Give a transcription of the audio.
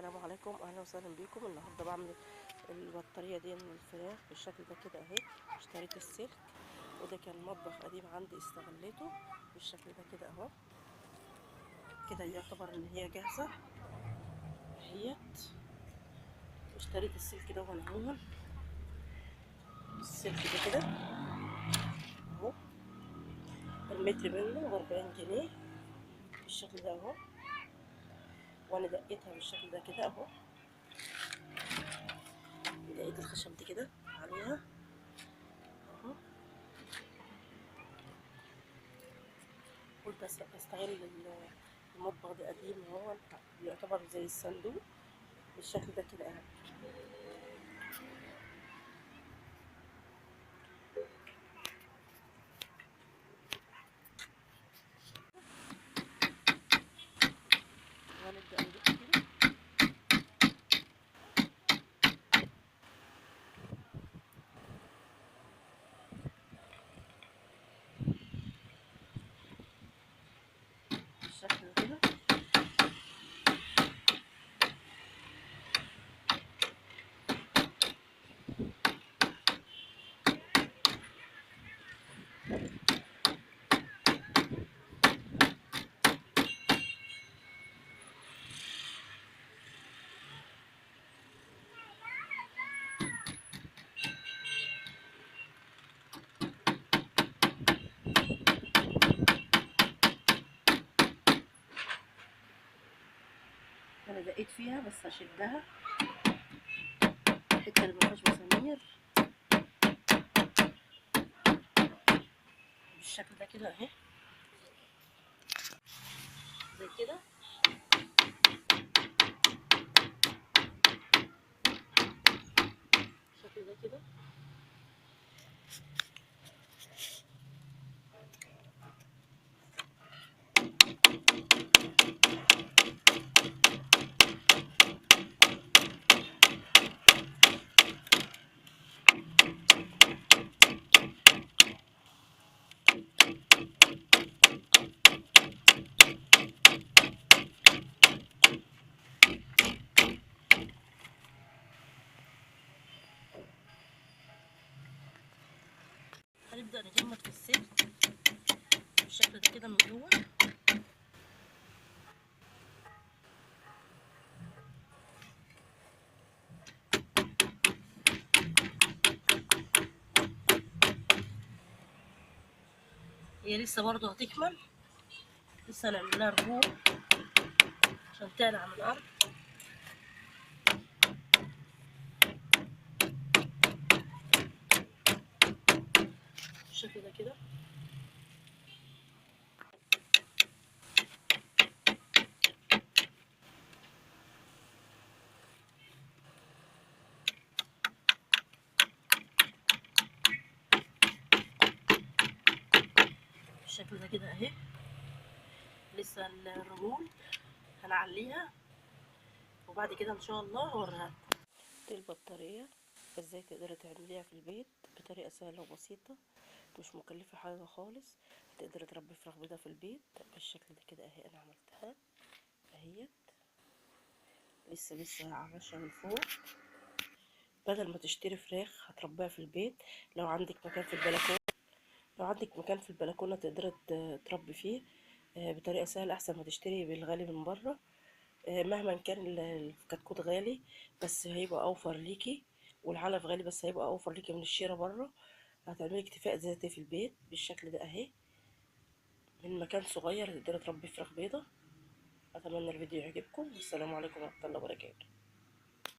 السلام عليكم، اهلا وسهلا بيكم. النهارده بعمل البطاريه دي من الفراخ بالشكل ده كده اهي. اشتريت السلك، وده كان مطبخ قديم عندي استغليته بالشكل ده كده اهو. كده يعتبر ان هي جاهزه اهيت. اشتريت السلك ده عموما، السلك ده كده اهو، المتر منه ب40 جنيه بالشكل ده اهو. وانا دقيتها بالشكل ده كده اهو، دقيت الخشب دي كده عليها اهو. قلت استغل المطبخ ده قديم اهو، يعتبر زي الصندوق بالشكل ده كده اهو. وهنبدأ ندق كده بالشكل ده كده. انا دقيت فيها بس هشدها الحته اللي مفيهاش مسامير بالشكل ده كده اهي، زي كده. بالشكل ده كده. هنبدأ نجمد في السلك بالشكل ده كده من جوه. هي لسه برضه هتكمل، لسه هنعمل لها رجوع عشان تعلى عن الارض بالشكل ده كده. بالشكل ده كده اهي. لسه الرجول هنعليها وبعد كده ان شاء الله هوريها لكم. دي البطارية ازاي تقدري تعمليها في البيت بطريقة سهلة وبسيطة، مش مكلفة حاجة خالص. تقدري تربي فراخ بيضة في البيت بالشكل ده كده اهي. انا عملتها اهيت، لسه عماشة من فوق. بدل ما تشتري فراخ هتربيها في البيت. لو عندك مكان في البلكونة، لو عندك مكان في البلكونة تقدري تربي فيه بطريقة سهلة، احسن ما تشتري بالغالي من بره. مهما كان الكتكوت غالي بس هيبقى اوفر ليكي، والعلف غالي بس هيبقى اوفر ليكي من الشراء بره. هتعملي اكتفاء ذاتي في البيت بالشكل ده اهي، من مكان صغير تقدري تربي فراخ بيضة. اتمنى الفيديو يعجبكم، والسلام عليكم ورحمة الله وبركاته.